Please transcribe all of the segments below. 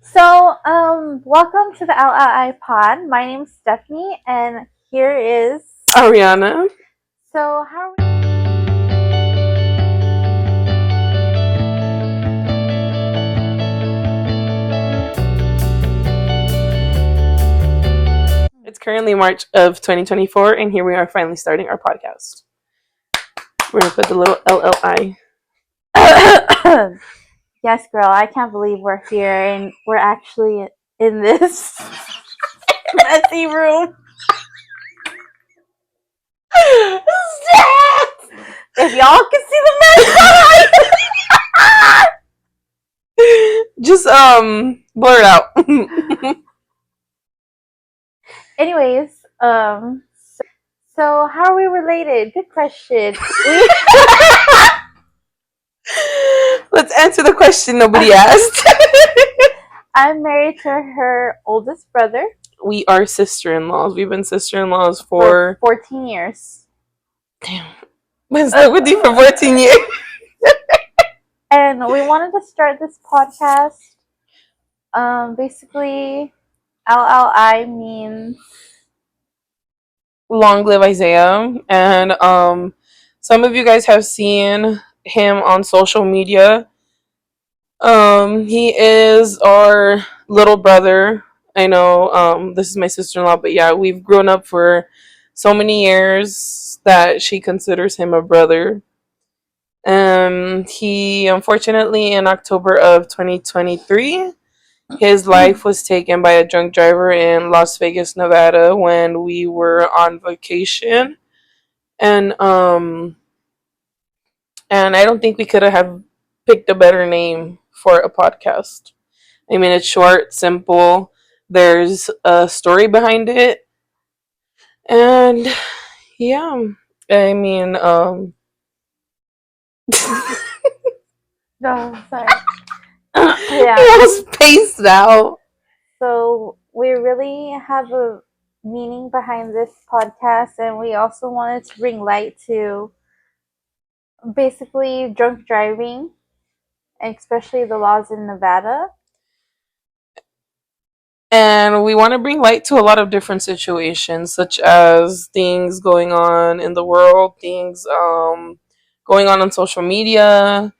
Welcome to the LLI Pod. My name's Stephanie, and here is Arianna. So, how are It's currently March of 2024, and here we are finally starting our podcast. We're going to put the little LLI. Yes, girl, I can't believe we're here and we're actually in this messy room. If y'all can see the mess, Just blur it out. anyways, so how are we related? Good question. Let's answer the question nobody asked. I'm married to her oldest brother. We are sister-in-laws. We've been sister-in-laws for 14 years. Damn. Been stuck with you for 14 years. And we wanted to start this podcast. Basically, LLI means Long live Isaiah. And some of you guys have seen him on social media. He is our little brother. I know this is my sister-in-law, but yeah, we've grown up for so many years that she considers him a brother. He unfortunately in October of 2023, his life was taken by a drunk driver in Las Vegas, Nevada when we were on vacation. And and I don't think we could have picked a better name for a podcast. I mean, it's short, simple. There's a story behind it, and yeah, I mean, no, sorry. yeah, I was spaced out. So we really have a meaning behind this podcast, and we also wanted to bring light to basically drunk driving, and especially the laws in Nevada. And we want to bring light to a lot of different situations, such as things going on in the world, things going on social media,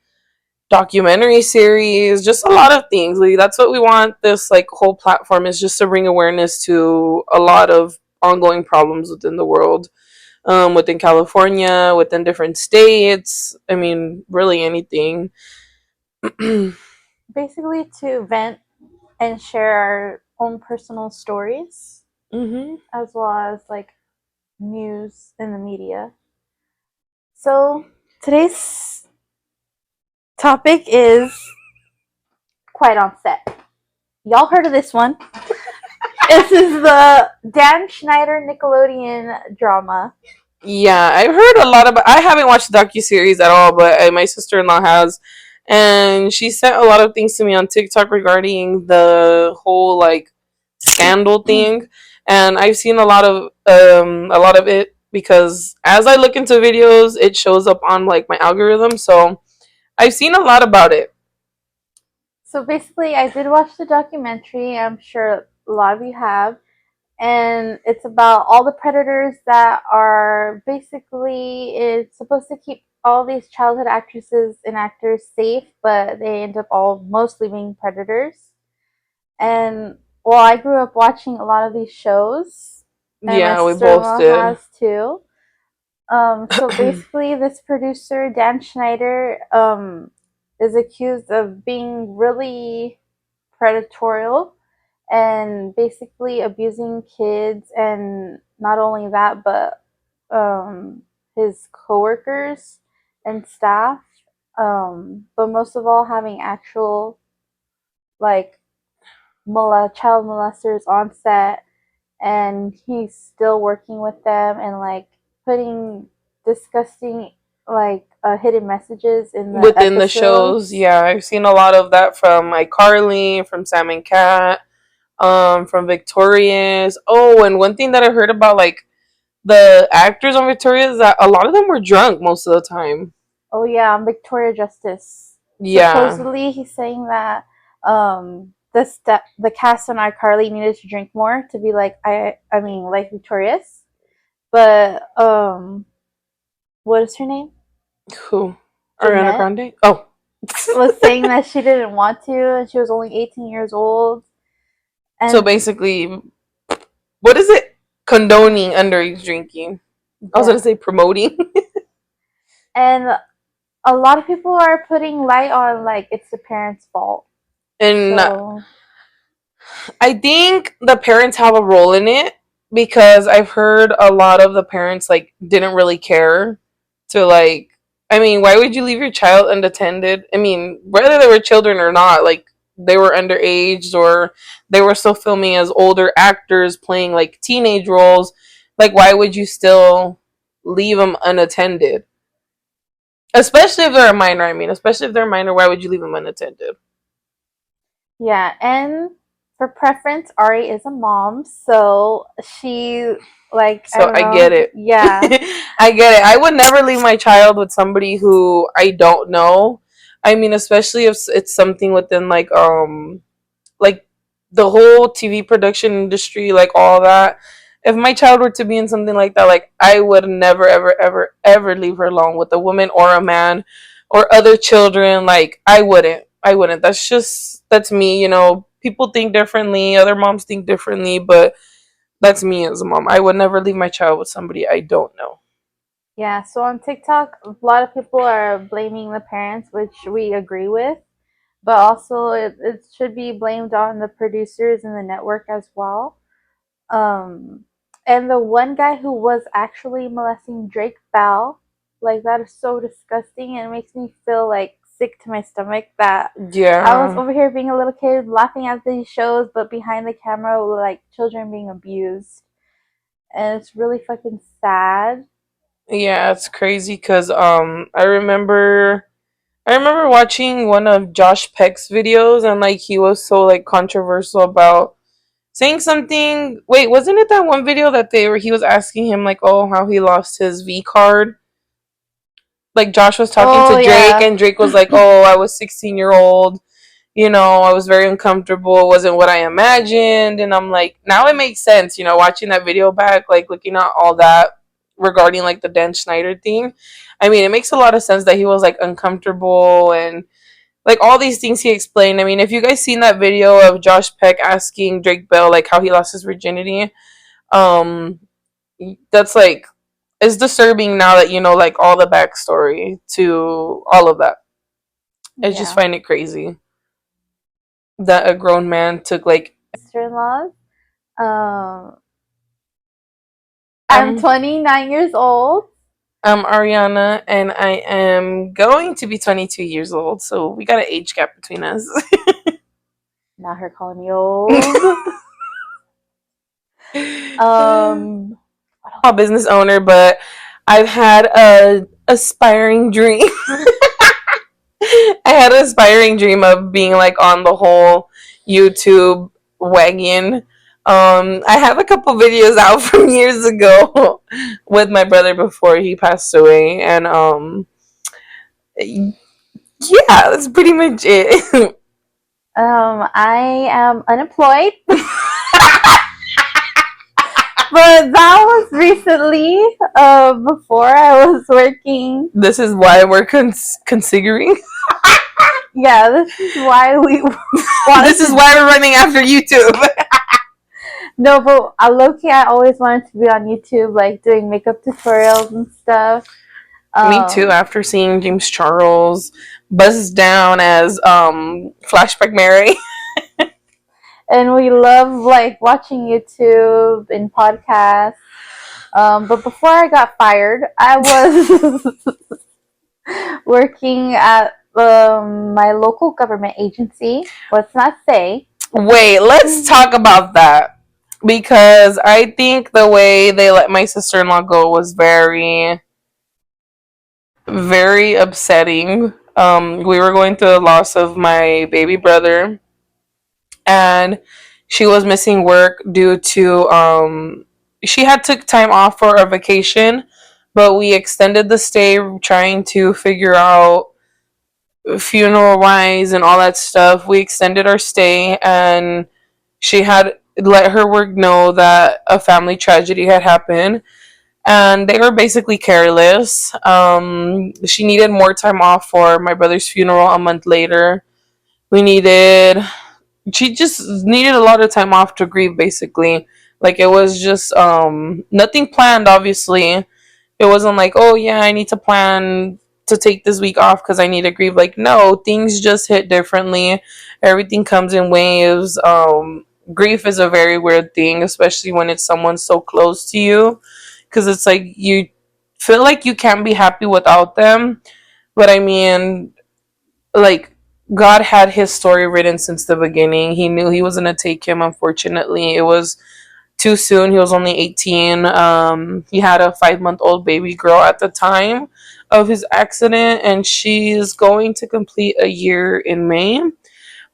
documentary series, just a lot of things. That's what we want. This whole platform is just to bring awareness to a lot of ongoing problems within the world, within California, within different states. I mean, really anything. Basically, to vent and share our own personal stories, as well as news in the media. So today's topic is Quite on Set. Y'all heard of this one? This is the Dan Schneider Nickelodeon drama. Yeah, I've heard a lot about. I haven't watched the docuseries at all, but my sister-in-law has, and she sent a lot of things to me on TikTok regarding the whole scandal thing, and I've seen a lot of it because as I look into videos, it shows up on my algorithm, so I've seen a lot about it. So basically, I did watch the documentary. I'm sure a lot of you have. And it's about all the predators that are basically, it's supposed to keep all these childhood actresses and actors safe, but they end up all mostly being predators. And well, I grew up watching a lot of these shows, and Yeah, my we sister-in-law both did. has too. So basically, this producer Dan Schneider is accused of being really predatorial and basically abusing kids, and not only that, but his coworkers and staff. But most of all, having actual like child molesters on set, and he's still working with them and putting disgusting hidden messages in the within the episodes. shows. Yeah, I've seen a lot of that from iCarly, from Sam and Cat, from Victorious. Oh, and one thing that I heard about the actors on Victorious, that a lot of them were drunk most of the time. Oh yeah, Victoria Justice. Yeah. Supposedly he's saying that the cast on iCarly needed to drink more to be like I mean like victorious. But what is her name? Who? Ariana Jeanette Grande? Oh. was saying that she didn't want to and she was only 18 years old. So And basically, what is it? Condoning underage drinking. I was yeah. gonna say promoting. And a lot of people are putting light on like it's the parents' fault. And So I think the parents have a role in it because I've heard a lot of the parents like didn't really care to like I mean, why would you leave your child unattended? I mean, whether they were children or not, like they were underage or they were still filming as older actors playing like teenage roles, like why would you still leave them unattended? Especially if they're a minor, I mean, especially if they're a minor, why would you leave them unattended? yeah, and for preference, Ari is a mom, so she like I So don't I get know, it. yeah. I get it. I would never leave my child with somebody who I don't know. I mean, especially if it's something within like the whole TV production industry, like all that. If my child were to be in something like that, like I would never ever ever ever leave her alone with a woman or a man or other children. Like I wouldn't. I wouldn't. That's me, you know. People think differently, other moms think differently, but that's me as a mom. I would never leave my child with somebody I don't know. Yeah, so on TikTok, a lot of people are blaming the parents, which we agree with, but also it should be blamed on the producers and the network as well. Um, and the one guy who was actually molesting Drake Bell, like that is so disgusting and it makes me feel like sick to my stomach that I was Yeah. over here being a little kid laughing at these shows, but behind the camera were like children being abused. And it's really fucking sad. Yeah, it's crazy cuz I remember watching one of Josh Peck's videos and like he was so like controversial about saying something. Wait, wasn't it that one video that they were he was asking him like, "Oh, how he lost his V card?" Like Josh was talking Oh to Drake yeah. and Drake was like, "Oh, I was 16-year-old. You know, I was very uncomfortable. It wasn't what I imagined." And I'm like, now it makes sense, you know, watching that video back, like looking at all that regarding like the Dan Schneider thing. I mean, it makes a lot of sense that he was like uncomfortable and like all these things he explained. I mean, if you guys seen that video of Josh Peck asking Drake Bell like how he lost his virginity, um, that's like it's disturbing now that you know like all the backstory to all of that. I just Yeah. find it crazy that a grown man took like Sister-in-laws. Um, I'm I'm 29 years old. I'm Ariana and I am going to be 22 years old, so we got an age gap between us. Not her calling me old. Um, A business owner, but I've had a aspiring dream. I had an aspiring dream of being like on the whole YouTube wagon. I have a couple videos out from years ago with my brother before he passed away, and yeah, that's pretty much it. I am unemployed, but that was recently. Before I was working. This is why we're considering. Yeah, this is why we wanted. This is why we're running after YouTube. No, but low key, I always wanted to be on YouTube, like doing makeup tutorials and stuff. Me too. Um, After seeing James Charles buzz down as Flashback Mary. and we love like watching YouTube and podcasts. But before I got fired, I was working at my local government agency. Let's not say. Wait, let's talk about that because I think the way they let my sister-in-law go was very, very upsetting. We were going through the loss of my baby brother, and she was missing work due to she had took time off for a vacation, but we extended the stay trying to figure out funeral wise and all that stuff, we extended our stay, and she had let her work know that a family tragedy had happened, and they were basically careless. She needed more time off for my brother's funeral a month later. We needed, she just needed a lot of time off to grieve, basically. Like it was just nothing planned, obviously. It wasn't like, oh yeah, I need to plan to take this week off because I need to grieve. Like, no, things just hit differently. Everything comes in waves. Grief is a very weird thing, especially when it's someone so close to you, because it's like you feel like you can't be happy without them. But I mean, like, God had his story written since the beginning. He knew he was gonna take him. Unfortunately, it was too soon. He was only 18. He had a 5 month old baby girl at the time of his accident, and she's going to complete a year in May.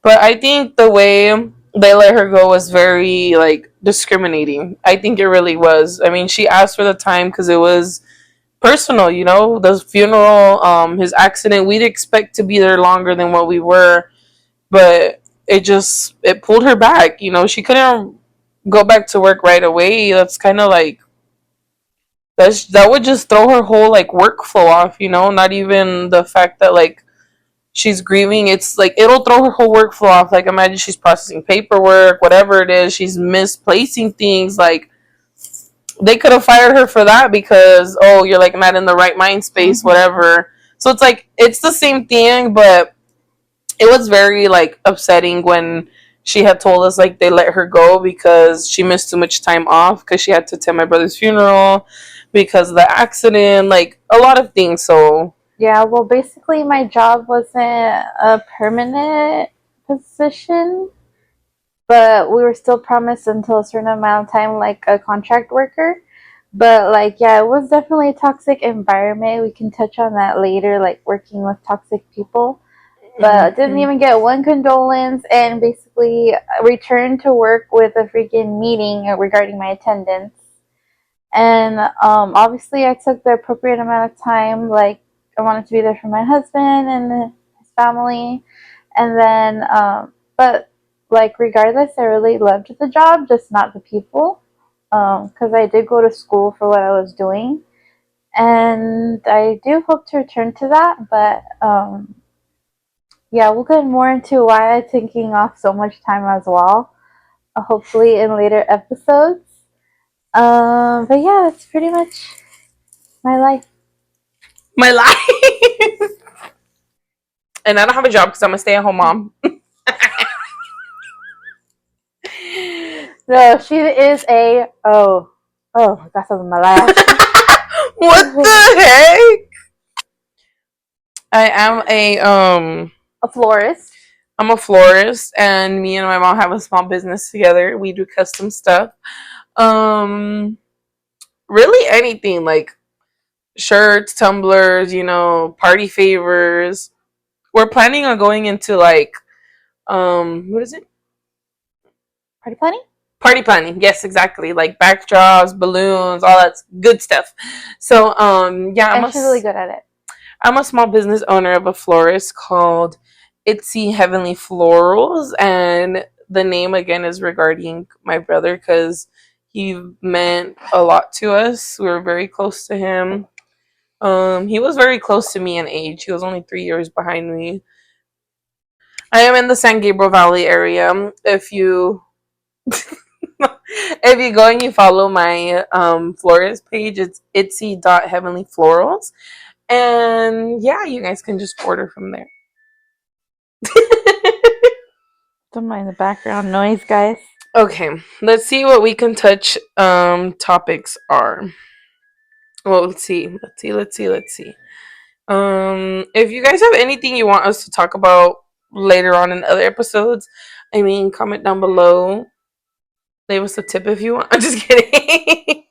But I think the way they let her go was very like discriminating. I think it really was. I mean, she asked for the time because it was personal, you know, the funeral, his accident. We'd expect to be there longer than what we were, but it pulled her back. You know, she couldn't go back to work right away. That's kind of like that would just throw her whole like workflow off. You know, not even the fact that like she's grieving. It's like it'll throw her whole workflow off. Like imagine she's processing paperwork, whatever it is. She's misplacing things. Like they could have fired her for that because oh you're like not in the right mind space, whatever. So it's like it's the same thing, but it was very like upsetting when she had told us like they let her go because she missed too much time off because she had to attend my brother's funeral because of the accident, like a lot of things. So Yeah, well, basically, my job wasn't a permanent position, but we were still promised until a certain amount of time, like a contract worker. But, like, yeah, it was definitely a toxic environment. We can touch on that later, like working with toxic people. But didn't even get one condolence and basically returned to work with a freaking meeting regarding my attendance. And obviously, I took the appropriate amount of time. Like, I wanted to be there for my husband and his family. And then, but like, regardless, I really loved the job, just not the people. Because I did go to school for what I was doing. And I do hope to return to that. But yeah, we'll get more into why I'm taking off so much time as well. Hopefully, in later episodes. But yeah, that's pretty much my life. my life. And I don't have a job because I'm a stay-at-home mom. No, she is a I got something in my lash. What the heck? I am A florist. I'm a florist, and me and my mom have a small business together. We do custom stuff. Um, really anything like shirts, tumblers, you know, party favors. We're planning on going into like what is it? Party planning? Party planning. Yes, exactly. Like backdrops, balloons, all that good stuff. So yeah, And she's really good at it. I'm a small business owner of a florist called Itsy Heavenly Florals, and the name again is regarding my brother because he meant a lot to us. We were very close to him. He was very close to me in age. He was only 3 years behind me. I am in the San Gabriel Valley area. If you if you go and you follow my florist page, it's itsy.heavenlyflorals. And yeah, you guys can just order from there. Don't mind the background noise, guys. Okay, let's see what we can touch topics are. Well, let's see. If you guys have anything you want us to talk about later on in other episodes, I mean, comment down below. Leave us a tip if you want. I'm just kidding.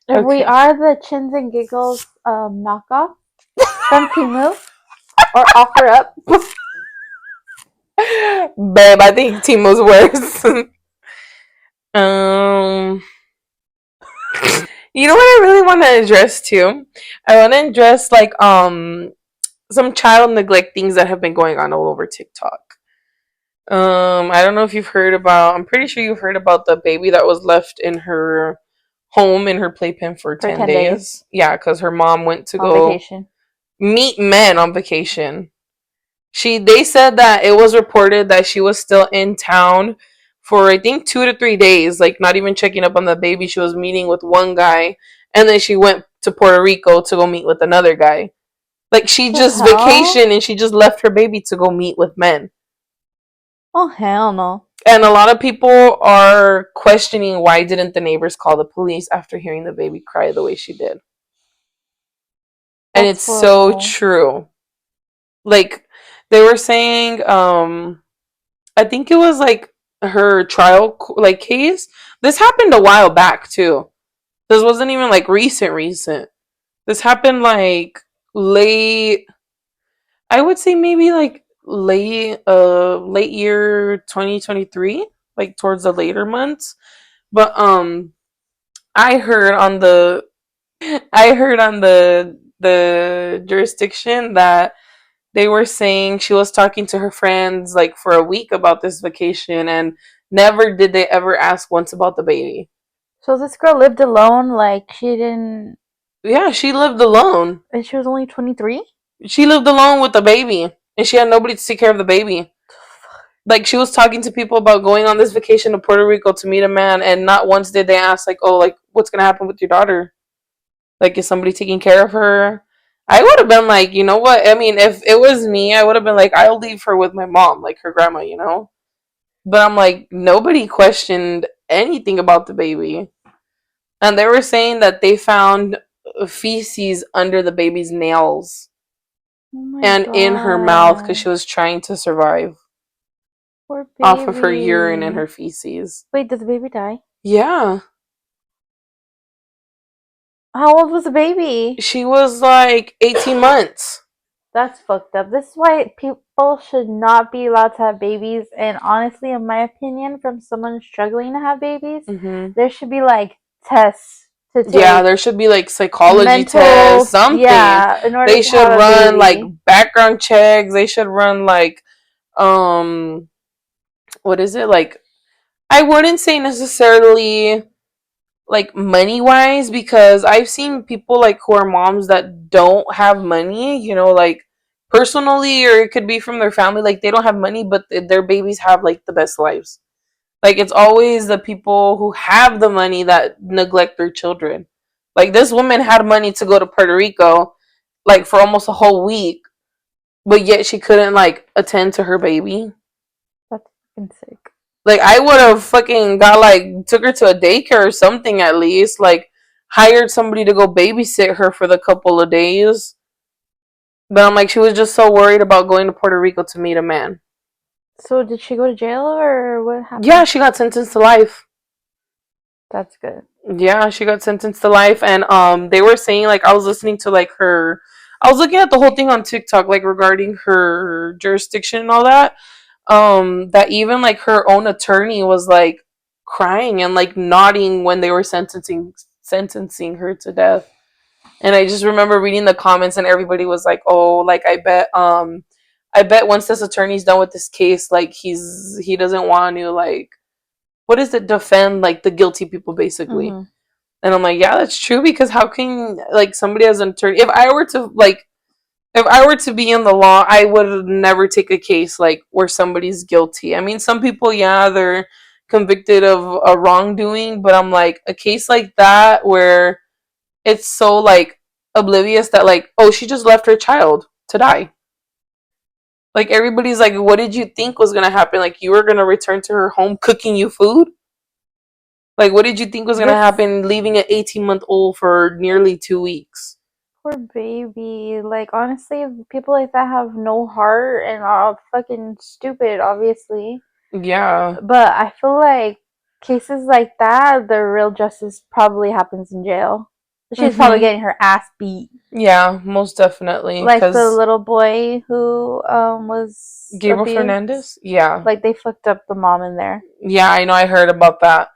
If we are the Chins and Giggles knockoff from Timu or offer up. Babe, I think Timo's worse. um, you know what I really want to address too? I want to address like some child neglect things that have been going on all over TikTok. I don't know if you've heard about. I'm pretty sure you've heard about the baby that was left in her home in her playpen for For 10 10 days days. Yeah, because her mom went to on go vacation. meet men on vacation. They said that it was reported that she was still in town for I think 2 to 3 days, like not even checking up on the baby. She was meeting with one guy, and then she went to Puerto Rico to go meet with another guy. Like she The just hell? vacationed and she just left her baby to go meet with men. Oh, hell no. And a lot of people are questioning why didn't the neighbors call the police after hearing the baby cry the way she did. And That's it's so horrible. true. Like they were saying I think it was like her trial like case. This happened a while back too. This wasn't even like recent. This happened like late, I would say maybe like late year 2023, like towards the later months. But I heard on the I heard on the jurisdiction that they were saying she was talking to her friends like for a week about this vacation, and never did they ever ask once about the baby. So this girl lived alone, like she didn't. Yeah, she lived alone. And she was only 23? She lived alone with the baby, and she had nobody to take care of the baby. Like she was talking to people about going on this vacation to Puerto Rico to meet a man, and not once did they ask like, "Oh, like what's gonna happen with your daughter? Like, is somebody taking care of her?" I would have been like, you know what? I mean, if it was me, I would have been like, I'll leave her with my mom, like her grandma, you know. But I'm like, nobody questioned anything about the baby. And they were saying that they found feces under the baby's nails Oh my and in her mouth because god. she was trying to survive Poor off of her urine and her baby. feces. Wait, did the baby die? Yeah. How old was the baby? She was like 18 months. That's fucked up. This is why people should not be allowed to have babies. And honestly, in my opinion, from someone struggling to have babies, Hmm. there should be like tests to Yeah, take, there should be like psychology tests, mental, something. yeah, in order They to should have a run like baby. background checks. They should run like um what is it? Like I wouldn't say necessarily like money wise, because I've seen people like who are moms that don't have money, you know, like personally, or it could be from their family, like they don't have money but their babies have like the best lives. Like it's always the people who have the money that neglect their children. Like this woman had money to go to Puerto Rico like for almost a whole week, but yet she couldn't like attend to her baby. That's fucking sick. Like I would have fucking got like took her to a daycare or something at least, like hired somebody to go babysit her for the couple of days. But I'm like she was just so worried about going to Puerto Rico to meet a man. So, did she go to jail or what Yeah, happened? she got sentenced to life. That's good. Yeah, she got sentenced to life, and they were saying like I was listening to like her, I was looking at the whole thing on TikTok like regarding her jurisdiction and all that. That even like her own attorney was like crying and like nodding when they were sentencing her to death. And I just remember reading the comments and everybody was like, "Oh, like I bet once this attorney's done with this case, like he doesn't want to like what is it defend like the guilty people basically." Mm-hmm. And I'm like, yeah, that's true because how can like somebody as an attorney if I were to be in the law, I would never take a case like where somebody's guilty. I mean, some people, yeah, they're convicted of a wrongdoing, but I'm like a case like that where it's so like oblivious that like, oh, she just left her child to die. Like everybody's like, what did you think was gonna happen? Like you were gonna return to her home cooking you food? Like what did you think was gonna This happen leaving an 18-month-old for nearly 2 weeks? poor baby. Like, honestly, people like that have no heart and are fucking stupid, obviously. Yeah. But I feel like cases like that, the real justice probably happens in jail. She's probably Mhm. getting her ass beat. Yeah, most definitely. Like the Cause little boy who was Gabriel abused. Fernandez. Yeah, Like, they fucked up the mom in there. yeah. I know. I heard about that.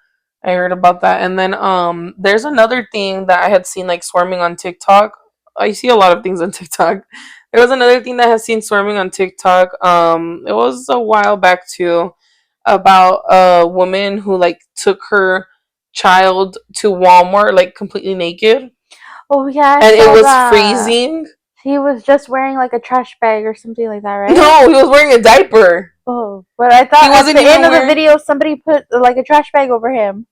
I heard about that. And then there's another thing that I had seen like swarming on TikTok. I see a lot of things on TikTok There was another thing that I had seen swarming on TikTok. It was a while back too, about a woman who like took her child to Walmart like completely naked, Oh yeah, I and it saw was that. freezing. He was just wearing like a trash bag or something like that, right? No, he was wearing a diaper. Oh, but I He thought at wasn't the even end of the wearing. video somebody put like a trash bag over him.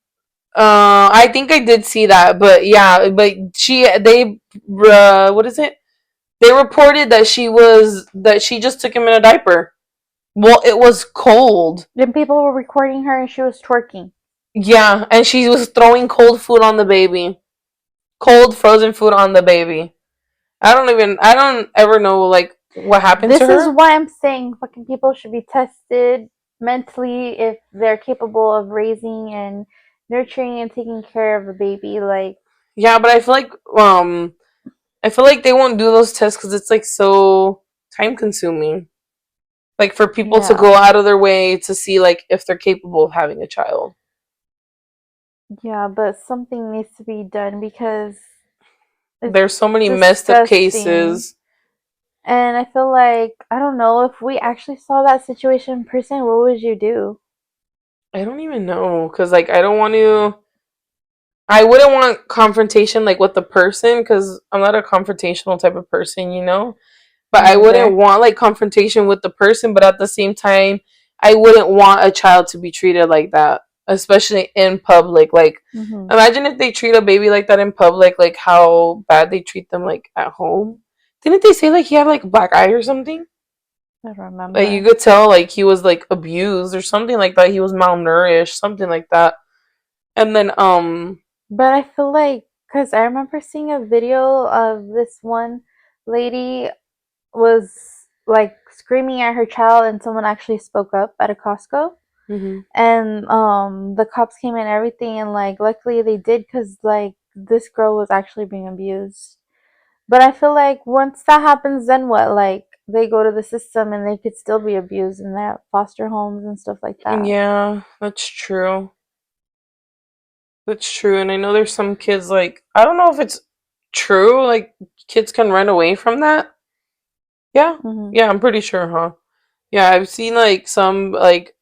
I think I did see that, but yeah, but what is it? They reported that she just took him in a diaper. Well, it was cold. Then people were recording her and she was twerking. Yeah, and she was throwing cold food on the baby. Cold frozen food on the baby. I don't ever know like what happened to This is her. why I'm saying fucking people should be tested mentally if they're capable of raising and nurturing and taking care of a baby. Like, Yeah, but I feel like they won't do those tests cuz it's like so time consuming. Like for people to yeah. go out of their way to see like if they're capable of having a child. Yeah, but something needs to be done because it's There's so many messed up disgusting. cases. And I feel like, I don't know, if we actually saw that situation in person, what would you do? I don't even know cuz like I wouldn't want confrontation like with the person cuz I'm not a confrontational type of person, you know? But Me I wouldn't neither. want like confrontation with the person, but at the same time, I wouldn't want a child to be treated like that, especially in public. Like Mm-hmm. imagine if they treat a baby like that in public, like how bad they treat them like at home. Didn't they say like he had like a black eye or something? I don't Like you remember. could tell like he was like abused or something like that. He was malnourished, something like that. And then But I feel like, because I remember seeing a video of this one lady was like screaming at her child, and someone actually spoke up at a Costco. mhm. And the cops came and everything, and like luckily they did because like this girl was actually being abused. But I feel like once that happens, then what? Like they go to the system and they could still be abused in their foster homes and stuff like that. Yeah, that's true. That's true. And I know there's some kids like I don't know if it's true, like kids can run away from that. Yeah. Hmm. Yeah, I'm pretty sure, huh? Yeah, I've seen like some like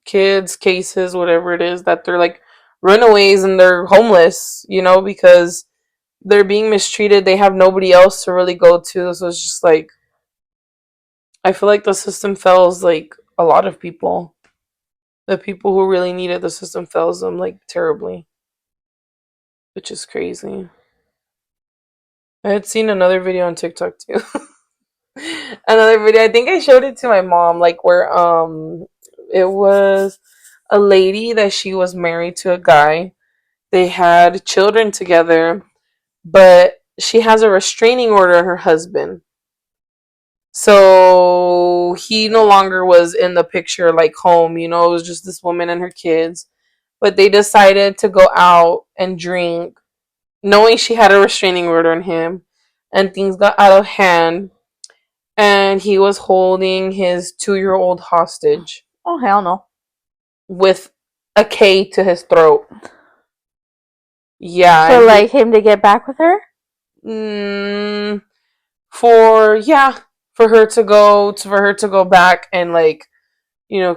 kids cases, whatever it is, that they're like runaways and they're homeless, you know, because they're being mistreated. They have nobody else to really go to. So it's just like I feel like the system fails like a lot of people. The people who really need it, the system fails them like terribly, which is crazy. I had seen another video on TikTok too. Another video. I think I showed it to my mom, like where it was a lady that she was married to a guy. They had children together, but she has a restraining order on her husband. So he no longer was in the picture like home, you know, it was just this woman and her kids. But they decided to go out and drink, knowing she had a restraining order on him, and things got out of hand and he was holding his 2-year old hostage Oh hell no! with a K to his throat. Yeah, For and like him to get back with her. mm, for yeah, for her to go back and like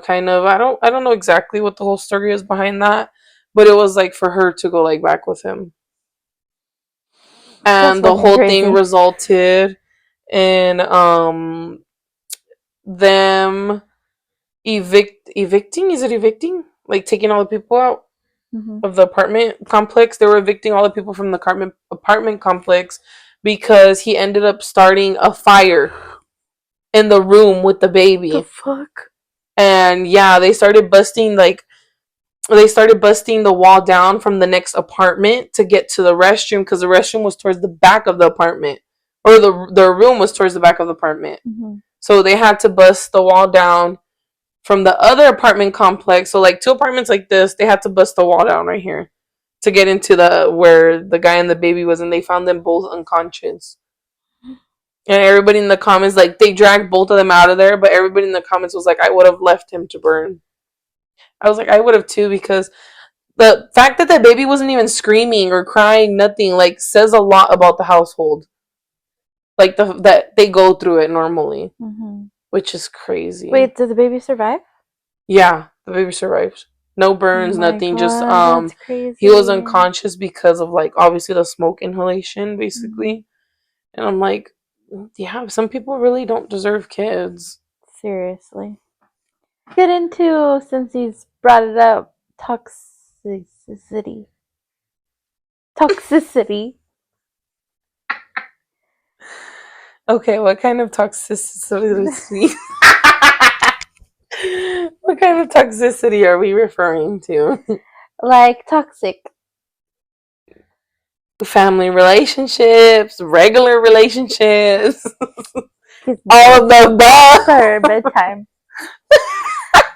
kind of I don't know exactly what the whole story is behind that, but it was like for her to go like back with him, That's and the fucking whole thing crazy. resulted in them evicting, is it evicting, like taking all the people out Hmm. of the apartment complex. They were evicting all the people from the apartment complex because he ended up starting a fire in the room with the The baby. fuck? And yeah, they started busting the wall down from the next apartment to get to the restroom because the restroom was towards the back of the apartment, or the room was towards the back of the apartment. Hmm. So they had to bust the wall down from the other apartment complex. So like two apartments like this, they had to bust the wall down right here to get into the where the guy and the baby was, and they found them both unconscious. And everybody in the comments, like, they dragged both of them out of there, but everybody in the comments was like, I would have left him to burn. I was like, I would have too, because the fact that the baby wasn't even screaming or crying, nothing, like, says a lot about the household. like that they go through it normally, which is crazy. Wait, did the baby survive? Yeah, the baby survived. No burns, nothing. God, just that's crazy. he was unconscious because of like obviously the smoke inhalation, basically. And I'm like, yeah, some people really don't deserve kids. Seriously. Get into, since he's brought it up, toxicity. Toxicity. Okay, what kind of toxicity? What kind of toxicity are we referring to? Like toxic. Family relationships, regular relationships, all of the above. Sorry, bedtime.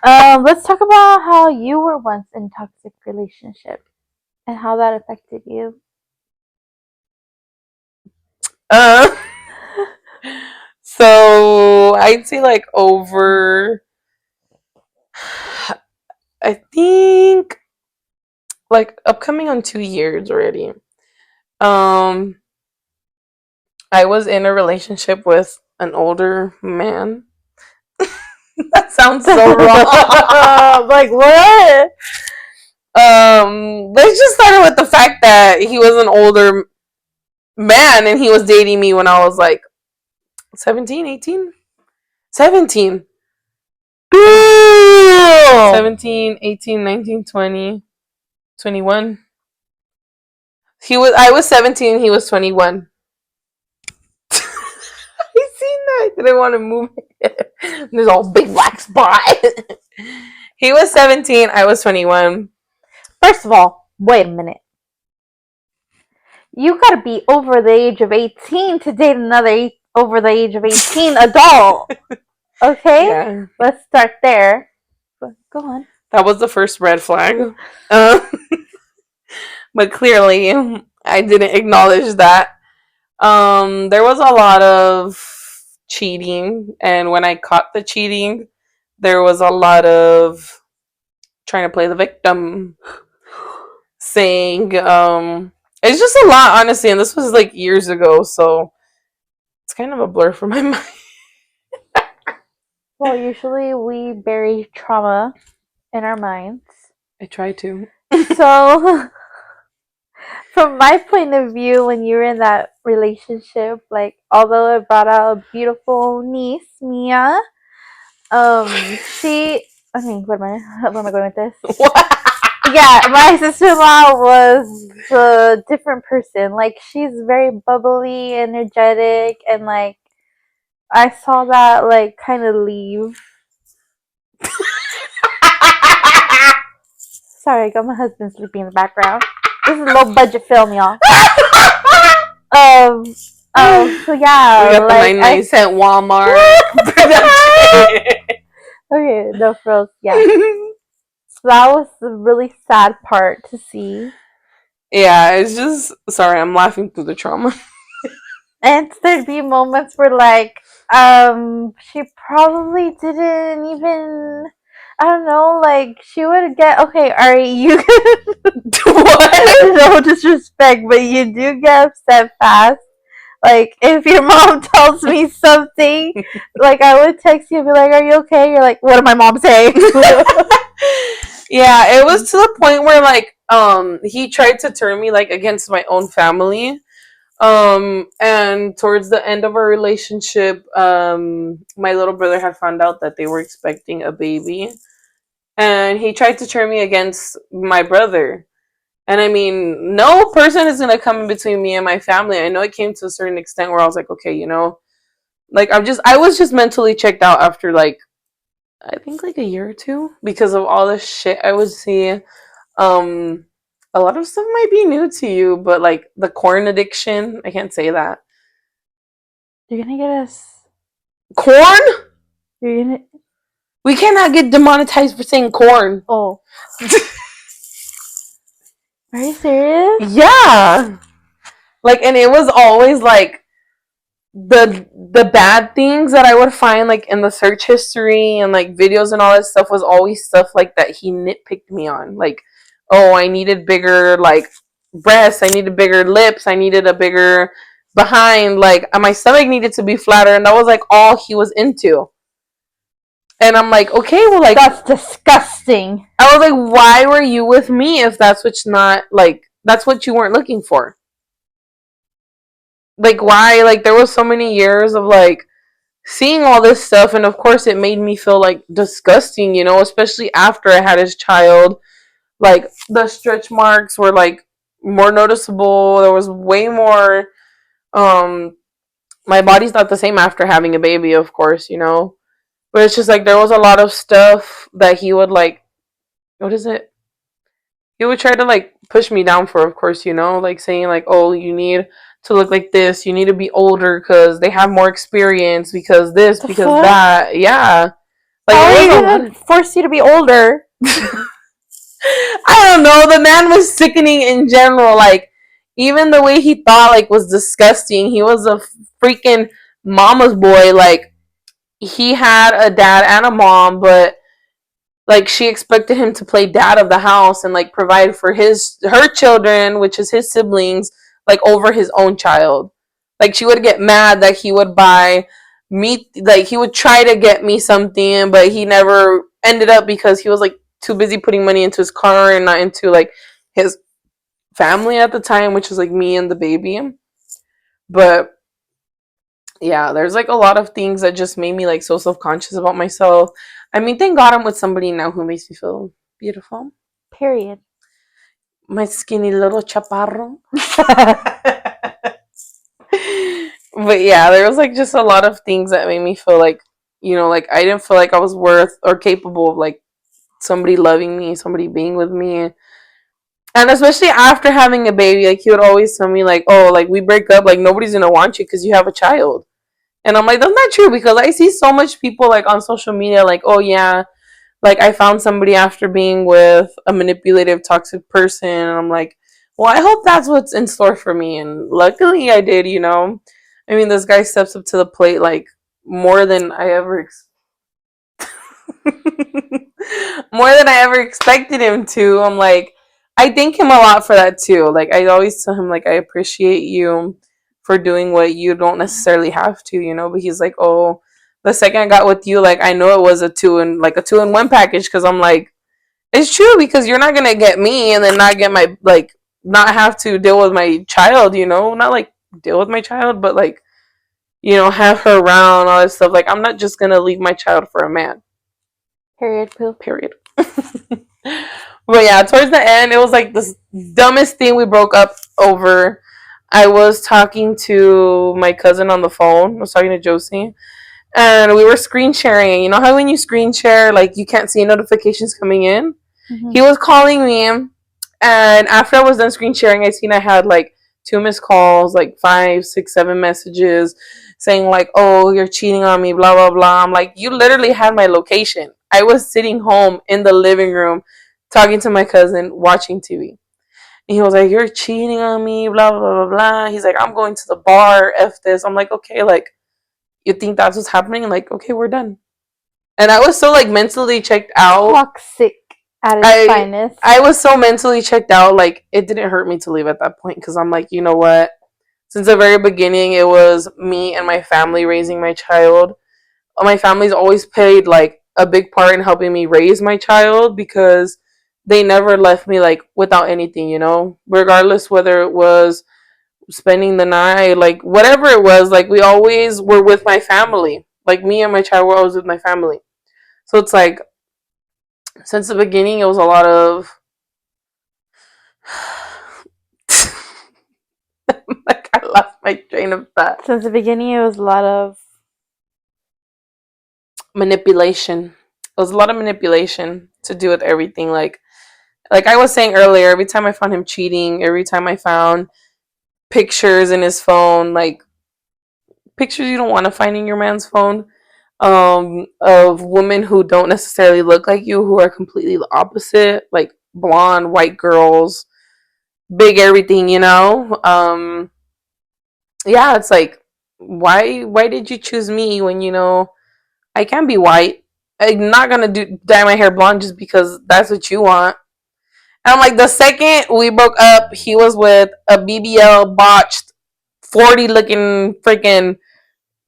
Let's talk about how you were once in a toxic relationship and how that affected you. So I'd say like over, I think like upcoming on 2 years already. I was in a relationship with an older man. That sounds so wrong. Like what? Let's just start with the fact that he was an older man and he was dating me when I was like 17, 18? 17. 17, 18, 19, 20, 21. I was 17, he was 21. You seen that? I didn't want to move it. There's all big black spot. He was 17, I was 21. First of all, wait a minute. You gotta be over the age of 18 to date another over the age of 18 adult. Okay? Yeah. Let's start there. Go on. That was the first red flag. But clearly, I didn't acknowledge that. There was a lot of cheating, and when I caught the cheating, there was a lot of trying to play the victim, saying, it's just a lot, honestly, and this was like years ago, so it's kind of a blur for my mind. Well, usually we bury trauma in our minds. I try to. So, from my point of view, when you were in that relationship, like, although it brought out a beautiful niece, Mia, she, I mean, where am I going with this? What? Yeah, my sister-in-law was a different person. Like, she's very bubbly, energetic, and like, I saw that like kind of leave. Sorry, I got my husband sleeping in the background. This is a low budget film, y'all. So yeah, we got the 99 cent Walmart production. Okay, no frills. Yeah, so that was the really sad part to see. Yeah, it's just sorry, I'm laughing through the trauma. And there'd be moments where like she probably didn't even, I don't know, like she would get, okay, Ari, you what? No disrespect, but you do get upset fast. Like if your mom tells me something, like I would text you and be like, "Are you okay?" You're like, "What did my mom say?" Yeah, it was to the point where like he tried to turn me like against my own family. And towards the end of our relationship, my little brother had found out that they were expecting a baby, and he tried to turn me against my brother. And I mean, no person is gonna come in between me and my family. I know it came to a certain extent where I was like, okay, like I was just mentally checked out after like, I think like a year or two because of all the shit I would see. A lot of stuff might be new to you, but like the corn addiction, I can't say that. You're gonna get us corn? You're gonna. We cannot get demonetized for saying corn. Oh. Are you serious? Yeah. Like, and it was always like the bad things that I would find like in the search history and like videos and all that stuff was always stuff like that he nitpicked me on. Like, oh, I needed bigger like breasts, I needed bigger lips, I needed a bigger behind, like my stomach needed to be flatter, and that was like all he was into. And I'm like, okay, well, like, that's disgusting. I was like, why were you with me if that's what's not, like, that's what you weren't looking for? Like, why? Like, there was so many years of, like, seeing all this stuff, and of course it made me feel, like, disgusting, you know, especially after I had his child. Like, the stretch marks were, like, more noticeable. There was way more, um, my body's not the same after having a baby, of course, you know? But it's just, like, there was a lot of stuff that he would, like, what is it? He would try to like push me down for, of course, you know, like saying like, oh, you need to look like this, you need to be older because they have more experience, because this, The because fuck? that, yeah. Like, How it are was you a gonna lot. force you to be older? I don't know. The man was sickening in general. Like, even the way he thought like was disgusting. He was a freaking mama's boy. Like, he had a dad and a mom, but like she expected him to play dad of the house and like provide for her children, which is his siblings, like over his own child. Like, she would get mad that he would buy me, like he would try to get me something, but he never ended up because he was like too busy putting money into his car and not into like his family at the time, which was like me and the baby. But yeah, there's like a lot of things that just made me like so self-conscious about myself. I mean, thank God I'm with somebody now who makes me feel beautiful. Period. My skinny little chaparro. But yeah, there was like just a lot of things that made me feel like, you know, like I didn't feel like I was worth or capable of like somebody loving me, somebody being with me. And especially after having a baby, like he would always tell me like, oh, like we break up, like nobody's gonna want you because you have a child. And I'm like, that's not true, because I see so much people like on social media like, oh yeah, like I found somebody after being with a manipulative, toxic person, and I'm like, well, I hope that's what's in store for me. And luckily I did, you know. I mean, this guy steps up to the plate like more than I ever more than I ever expected him to. I'm like, I thank him a lot for that too. Like, I always tell him like, I appreciate you for doing what you don't necessarily have to, you know. But he's like, oh, the second I got with you, like I know it was a two in one package, because I'm like, it's true, because you're not gonna get me and then not get my like not have to deal with my child, you know, not like deal with my child, but like, you know, have her around, all this stuff. Like, I'm not just gonna leave my child for a man. Period. Poop. Period. But yeah, towards the end, it was like this dumbest thing we broke up over. I was talking to my cousin on the phone. I was talking to Josie, and we were screen sharing. You know how when you screen share, like you can't see notifications coming in? Mm-hmm. He was calling me, and after I was done screen sharing, I seen I had like 2 missed calls, like 5, 6, 7 messages saying like, "Oh, you're cheating on me," blah blah blah. I'm like, you literally had my location. I was sitting home in the living room, talking to my cousin, watching TV. And he was like, "You're cheating on me," blah blah blah blah. He's like, "I'm going to the bar. F this." I'm like, "Okay, like, you think that's what's happening?" Like, okay, we're done. And I was so like mentally checked out. Toxic at its finest. I was so mentally checked out. Like, it didn't hurt me to leave at that point, because I'm like, you know what? Since the very beginning, it was me and my family raising my child. My family's always played like a big part in helping me raise my child, because they never left me like without anything, you know, regardless whether it was spending the night, like whatever it was, like we always were with my family. Like, me and my child were always with my family. So it's like, since the beginning, it was a lot of like, I lost my train of thought. Since the beginning, it was a lot of manipulation. It was a lot of manipulation to do with everything. Like I was saying earlier, every time I found him cheating, every time I found pictures in his phone, like pictures you don't want to find in your man's phone, of women who don't necessarily look like you, who are completely the opposite, like blonde, white girls, big everything, you know? Yeah, it's like, why did you choose me when you know I can be white? I'm not gonna dye my hair blonde just because that's what you want. And I'm like, the second we broke up, he was with a BBL botched 40 looking freaking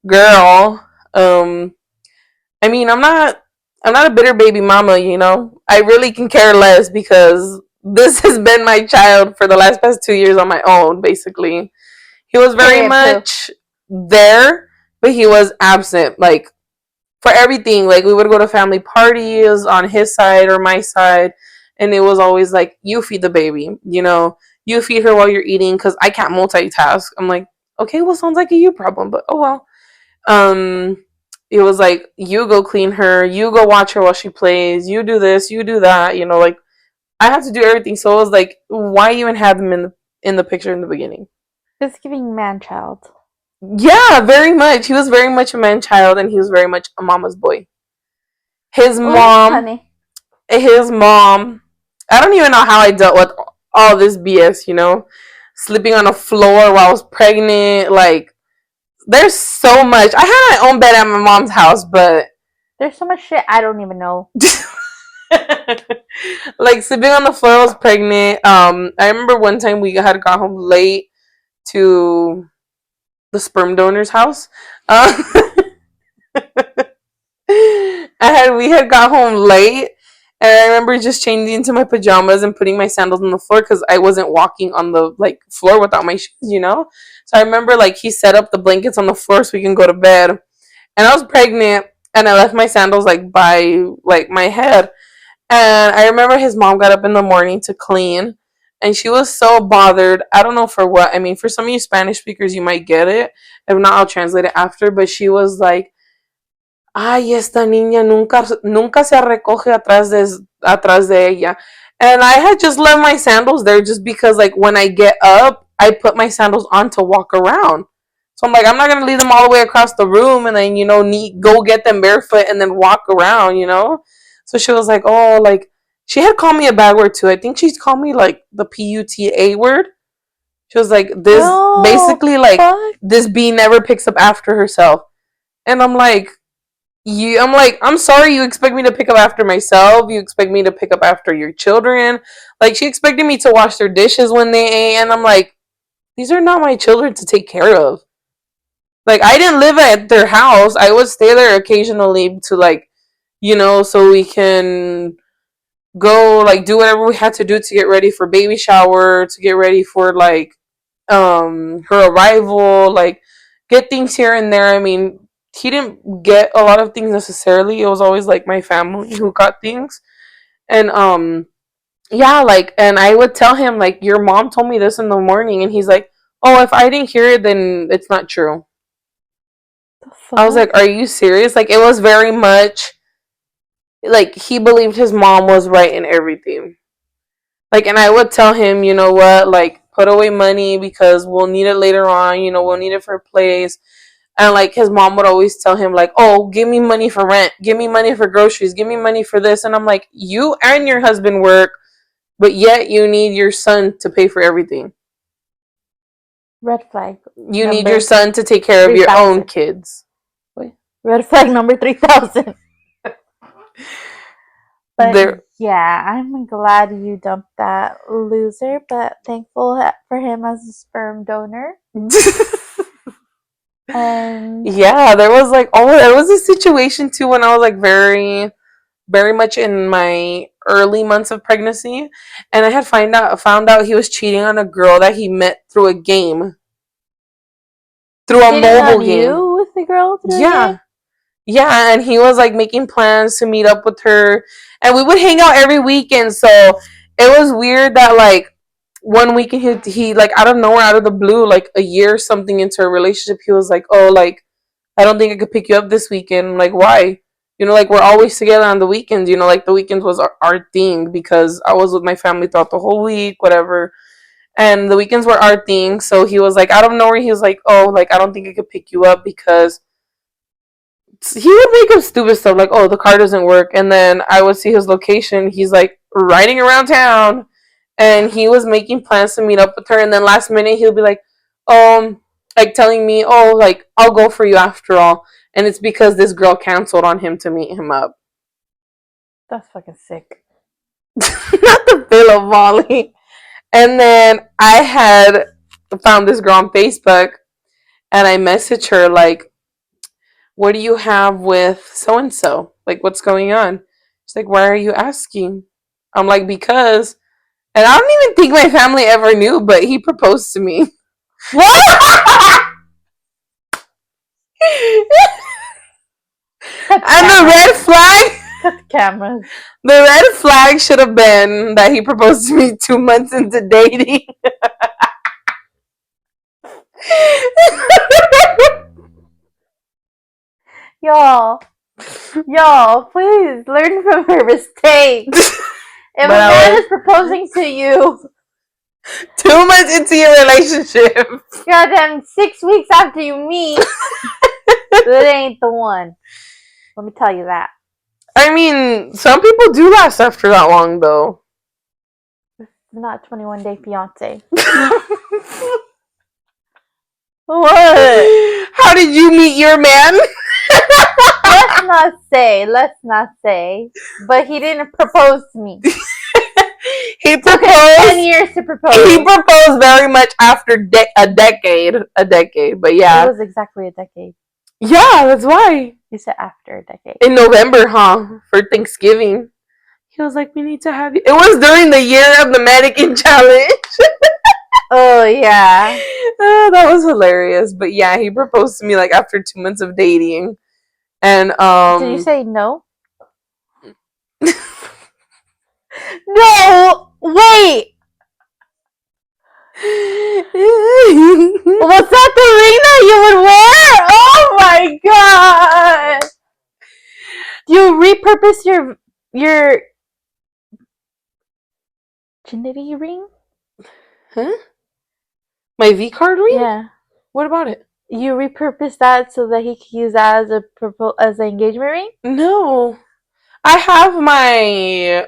girl. I mean, I'm not a bitter baby mama, you know. I really can care less because this has been my child for the last past 2 years on my own, basically. He was very Period. Poo. much there, but he was absent, like for everything. Like we would go to family parties on his side or my side, and it was always like, you feed the baby, you know, you feed her while you're eating because I can't multitask. I'm like, okay, well, sounds like a you problem, but oh well. Um, it was like, you go clean her, you go watch her while she plays, you do this, you do that, you know, like I have to do everything. So it was like, why even have him in the picture in the beginning? It's giving man child. Yeah, very much. He was very much a man child, and he was very much a mama's boy. His Oh, mom, honey. his mom. I don't even know how I dealt with all this BS. You know, sleeping on the floor while I was pregnant. Like, there's so much. I had my own bed at my mom's house, but There's so much shit I don't even know. like sleeping on the floor while I was pregnant. I remember one time we had got home late to the sperm donor's house. And we had got home late, and I remember just changing into my pajamas and putting my sandals on the floor because I wasn't walking on the like floor without my shoes, you know. So I remember like he set up the blankets on the floor so we can go to bed, and I was pregnant, and I left my sandals like by like my head, and I remember his mom got up in the morning to clean. And she was so bothered. I don't know for what. I mean, for some of you Spanish speakers, you might get it. If not, I'll translate it after. But she was like, ay, esta niña nunca se recoge atrás de ella. And I had just left my sandals there just because, like, when I get up, I put my sandals on to walk around. So I'm like, I'm not going to leave them all the way across the room and then, you know, go get them barefoot and then walk around, you know? So she was like, oh, like, she had called me a bad word too. I think she's called me, like, the PUTA word. She was like, this, Oh, basically, like, fuck. this bee never picks up after herself. And I'm like, I'm sorry you expect me to pick up after myself. You expect me to pick up after your children. Like, she expected me to wash their dishes when they ate. And I'm like, these are not my children to take care of. Like, I didn't live at their house. I would stay there occasionally to, like, you know, so we can go, like, do whatever we had to do to get ready for baby shower, to get ready for, like, her arrival, like get things here and there. I mean, he didn't get a lot of things necessarily. It was always like my family who got things. And yeah, like, and I would tell him like, your mom told me this in the morning, and he's like, oh, if I didn't hear it, then it's not true. The I was fuck? like, are you serious? Like, it was very much like he believed his mom was right in everything. Like, and I would tell him, you know what, like, put away money because we'll need it later on, you know, we'll need it for plays. And like his mom would always tell him, like, oh, give me money for rent, give me money for groceries, give me money for this. And I'm like, you and your husband work, but yet you need your son to pay for everything. Red flag You need your number son to take care of your own 3,000. kids. Red flag number 3,000. But There. yeah, I'm glad you dumped that loser, but thankful for him as a sperm donor. And Yeah, there was like, oh, there was a situation too when I was like very much in my early months of pregnancy, and I had found out he was cheating on a girl that he met through a game, through a cheating mobile on game. you with the girl through a game? Yeah, yeah, and he was like making plans to meet up with her, and we would hang out every weekend. So it was weird that like one weekend he like out of nowhere, out of the blue, like a year or something into a relationship, he was like, oh, like I don't think I could pick you up this weekend. I'm like, why? You know, like we're always together on the weekends. You know, like the weekends was our thing because I was with my family throughout the whole week, whatever. And the weekends were our thing. So he was like, out of nowhere, he was like, oh, like I don't think I could pick you up because he would make up stupid stuff like, oh, the car doesn't work. And then I would see his location. He's like riding around town, and he was making plans to meet up with her. And then last minute, he'll be like, like telling me, oh, like I'll go for you after all. And it's because this girl canceled on him to meet him up. That's fucking sick. Not the bill of volley. And then I had found this girl on Facebook, and I message her like, what do you have with so and so? Like, what's going on? She's like, why are you asking? I'm like, because, and I don't even think my family ever knew, but he proposed to me. What? And the red flag. Cut the cameras. The red flag should have been that he proposed to me 2 months into dating. Y'all, please learn from her mistakes. If a man is proposing to you 2 months into your relationship, goddamn 6 weeks after you meet, that ain't the one. Let me tell you that. I mean, some people do last after that long, though. Not 21 Day Fiance. What? How did you meet your man? Let's not say. But he didn't propose to me. He proposed 10 years to propose. He proposed very much after a decade. But yeah. It was exactly a decade. Yeah, that's why. You said after a decade. In November, huh? For Thanksgiving. He was like, we need to have you. It was during the year of the mannequin challenge. Oh, yeah. That was hilarious. But yeah, he proposed to me like after 2 months of dating. And did you say no? No! Wait! Was that the ring that you would wear? Oh my god! Do you repurpose your virginity ring? Huh? My V card ring? Yeah. What about it? You repurpose that so that he could use that as an engagement ring? No. I have my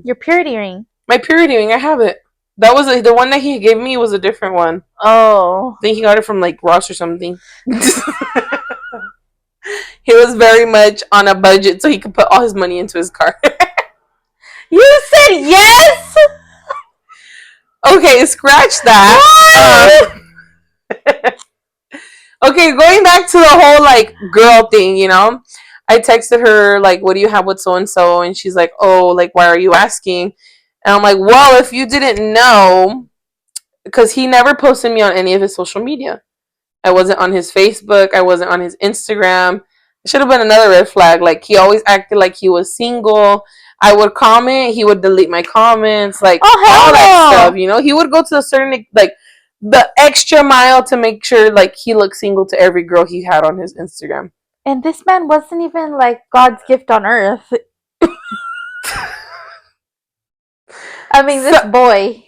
your purity ring. My purity ring, I have it. That was the one that he gave me was a different one. Oh. I think he got it from like Ross or something. He was very much on a budget so he could put all his money into his car. You said yes? Okay, scratch that. Okay, going back to the whole like girl thing, you know, I texted her like, "What do you have with so and so?" And she's like, "Oh, like why are you asking?" And I'm like, "Well, if you didn't know, because he never posted me on any of his social media. I wasn't on his Facebook. I wasn't on his Instagram. It should have been another red flag. Like he always acted like he was single. I would comment, he would delete my comments, like all that stuff. You know, he would go to a certain like the extra mile to make sure like he looked single to every girl he had on his Instagram. And this man wasn't even like God's gift on earth. I mean, this boy.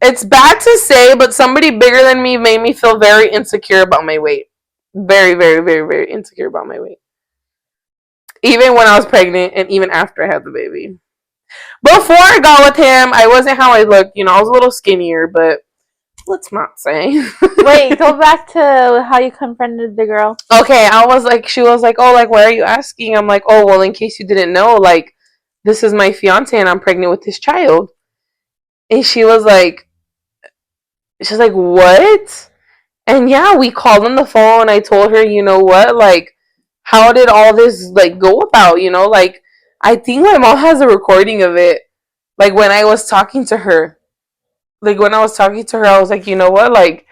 It's bad to say, but somebody bigger than me made me feel very insecure about my weight. Very, very, very, very insecure about my weight. Even when I was pregnant and even after I had the baby. Before I got with him, I wasn't how I looked. You know, I was a little skinnier, but let's not say. Wait, go back to how you confronted the girl. Okay, she was like, oh, like, why are you asking? I'm like, oh, well, in case you didn't know, like, this is my fiance and I'm pregnant with his child. And she's like, what? And yeah, we called on the phone. I told her, you know what, like, how did all this, like, go about, you know? Like, I think my mom has a recording of it. Like, when I was talking to her. Like, when I was talking to her, I was like, you know what, like,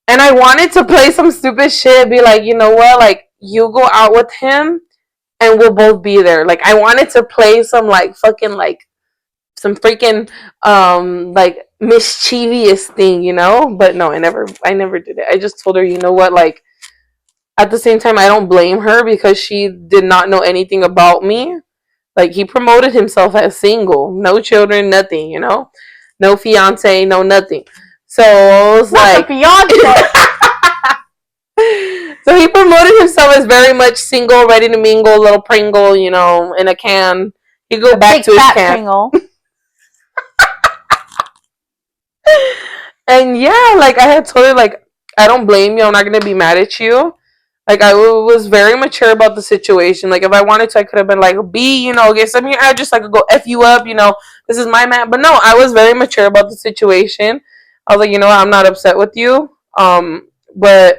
and I wanted to play some stupid shit, be like, you know what, like, you go out with him and we'll both be there. Like, I wanted to play some, like, fucking, like, some freaking, like, mischievous thing, you know? But no, I never did it. I just told her, you know what, like, at the same time, I don't blame her because she did not know anything about me. Like, he promoted himself as single. No children, nothing, you know? No fiance, no nothing. So I was like, fiance. So he promoted himself as very much single, ready to mingle, little Pringle, you know, in a can. He go back to his can. Pringle. And yeah, like I had told her, like, I don't blame you. I'm not gonna be mad at you. Like, I was very mature about the situation. Like, if I wanted to, I could have been like, B, you know, get some of your address. I could go F you up, you know, this is my man. But no, I was very mature about the situation. I was like, you know what, I'm not upset with you. But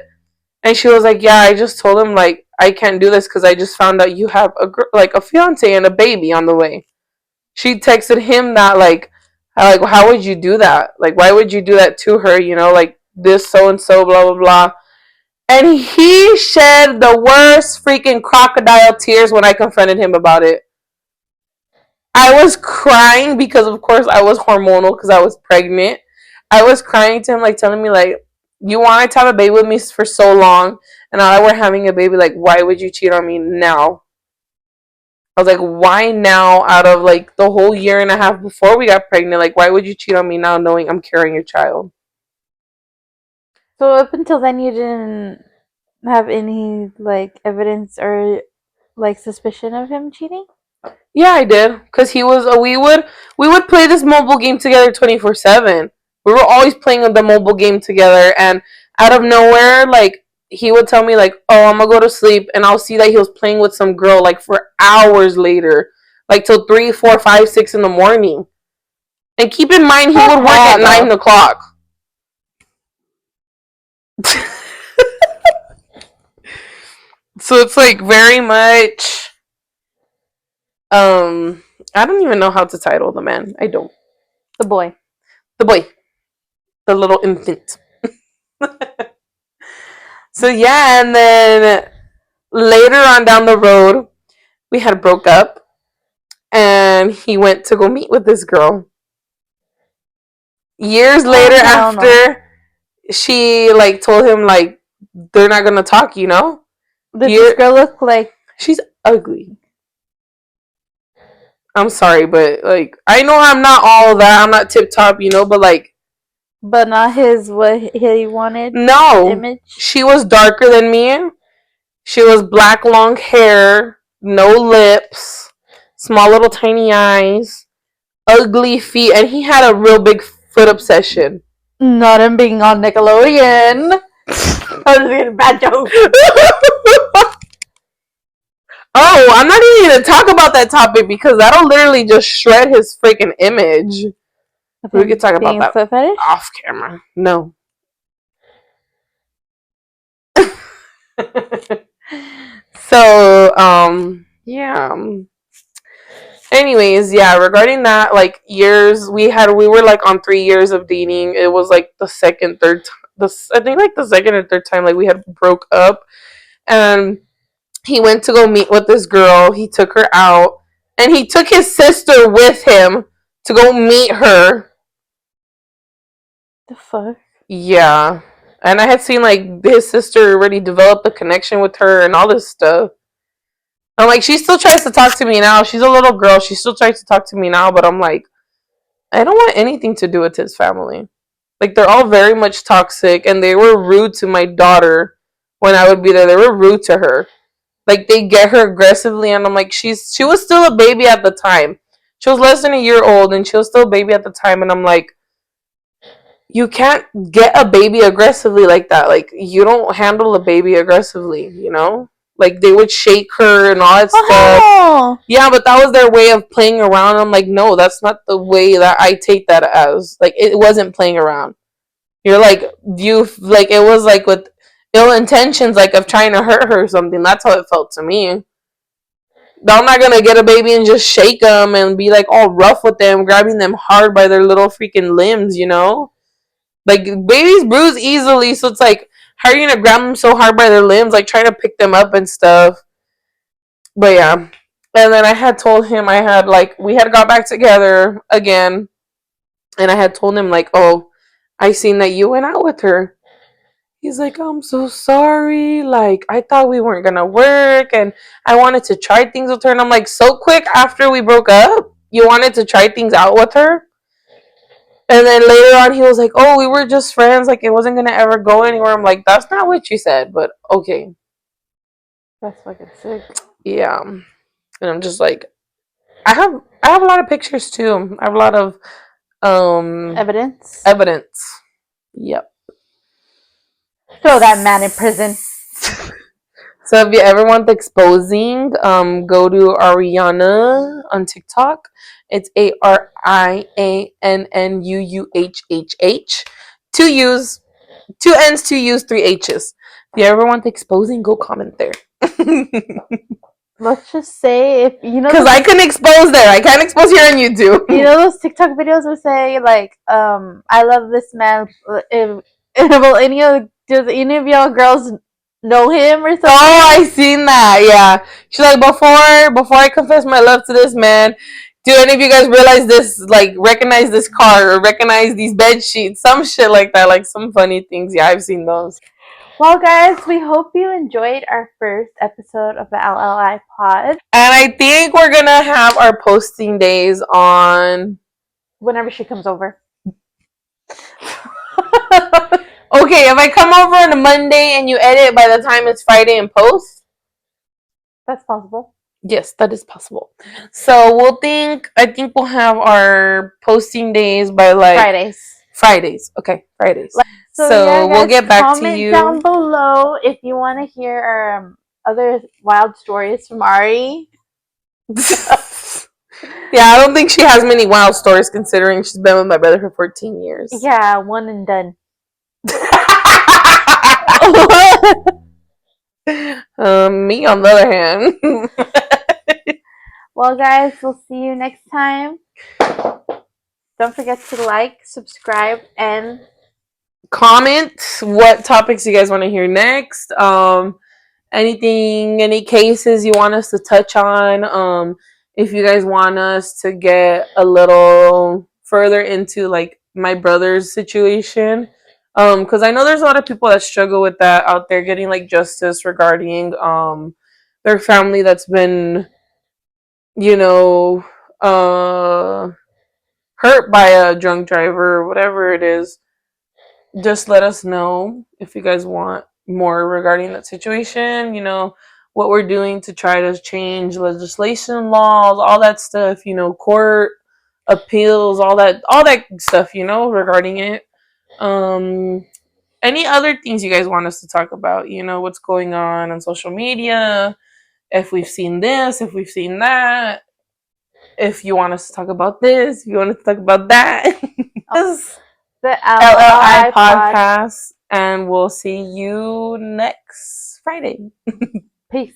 and she was like, yeah, I just told him like I can't do this because I just found out you have a fiance and a baby on the way. She texted him that like how would you do that? Like why would you do that to her? You know, like this so and so blah blah blah. And he shed the worst freaking crocodile tears when I confronted him about it. I was crying because, of course, I was hormonal because I was pregnant. I was crying to him, like telling me, like, you wanted to have a baby with me for so long, and now that we're having a baby, like, why would you cheat on me now? I was like, why now? Out of like the whole year and a half before we got pregnant, like, why would you cheat on me now, knowing I'm carrying your child? So up until then, you didn't have any like evidence or like suspicion of him cheating? Yeah, I did, cause he was. We would play this mobile game together 24/7. We were always playing the mobile game together, and out of nowhere, like he would tell me, like, "Oh, I'm gonna go to sleep," and I'll see that he was playing with some girl, like for hours later, like till 3, 4, 5, 6 in the morning. And keep in mind, he would work at 9 o'clock. So it's like very much. I don't even know how to title the man. I don't. The boy. The boy. The little infant. So yeah, and then later on down the road, we had broke up, and he went to go meet with this girl. Years later, after she like told him like they're not gonna talk, you know. Does this girl look like? She's ugly. I'm sorry, but like I know I'm not all that. I'm not tip top, you know, but like. But not his what he wanted. No, image. She was darker than me. She was black, long hair, no lips, small little tiny eyes, ugly feet, and he had a real big foot obsession. Not him being on Nickelodeon. I was getting bad joke. Oh, I'm not even gonna talk about that topic because that'll literally just shred his freaking image. We could talk about that off camera. No. So, yeah. Anyways, yeah, regarding that, like years we were like on 3 years of dating. It was like the second, third, I think like the second or third time like we had broke up, and he went to go meet with this girl. He took her out, and he took his sister with him to go meet her. The fuck? Yeah, and I had seen like his sister already developed a connection with her and all this stuff. I'm like, she still tries to talk to me now. She's a little girl. She still tries to talk to me now, but I'm like, I don't want anything to do with his family. Like, they're all very much toxic, and they were rude to my daughter when I would be there. They were rude to her. Like, they get her aggressively, and I'm like, she was still a baby at the time. She was less than a year old, and she was still a baby at the time, and I'm like, you can't get a baby aggressively like that. Like, you don't handle a baby aggressively, you know? Like, they would shake her and all that stuff. Yeah, but that was their way of playing around. I'm like, no, that's not the way that I take that as. Like, it wasn't playing around. You're like, it was like with ill intentions, like of trying to hurt her or something. That's how it felt to me. I'm not gonna get a baby and just shake them and be like all rough with them, grabbing them hard by their little freaking limbs, you know? Like, babies bruise easily, so it's like, how are you gonna grab them so hard by their limbs, like trying to pick them up and stuff? But yeah. And then I had told him we had got back together again, and I had told him like, oh, I seen that you went out with her. He's like, I'm so sorry. Like, I thought we weren't gonna work, and I wanted to try things with her. And I'm like, so quick after we broke up, you wanted to try things out with her? And then later on, he was like, oh, we were just friends. Like, it wasn't going to ever go anywhere. I'm like, that's not what you said, but okay. That's fucking sick. Yeah. And I'm just like, I have a lot of pictures too. I have a lot of evidence. Yep. Throw that man in prison. So if you ever want the exposing, go to Arianna on TikTok. It's ARIANNUUHHH. 2 U's. 2 N's, 2 U's, 3 H's. If you ever want the exposing, go comment there. Let's just say if you know, because I can expose there. I can't expose here on YouTube. You know those TikTok videos would say like, I love this man. Well, does any of y'all girls know him or something? Oh, I seen that. Yeah, she's like, before I confess my love to this man, do any of you guys realize this? Like, recognize this car or recognize these bed sheets? Some shit like that. Like some funny things. Yeah, I've seen those. Well, guys, we hope you enjoyed our first episode of the LLI Pod. And I think we're gonna have our posting days on whenever she comes over. Okay, if I come over on a Monday and you edit by the time it's Friday and post? That's possible. Yes, that is possible. So I think we'll have our posting days by like Fridays. Okay, Fridays. So yeah, guys, we'll get back to you. Comment down below if you want to hear our other wild stories from Ari. Yeah, I don't think she has many wild stories considering she's been with my brother for 14 years. Yeah, one and done. Me on the other hand. Well, guys, we'll see you next time. Don't forget to like, subscribe, and comment what topics you guys want to hear next. Any cases you want us to touch on. If you guys want us to get a little further into like my brother's situation. Because I know there's a lot of people that struggle with that out there, getting like justice regarding their family that's been, hurt by a drunk driver or whatever it is. Just let us know if you guys want more regarding that situation. What we're doing to try to change legislation, laws, all that stuff. Court appeals, all that stuff. Regarding it. Any other things you guys want us to talk about? What's going on social media. If we've seen this, if we've seen that. If you want us to talk about this, if you want us to talk about that. The LLI Podcast, and we'll see you next Friday. Peace.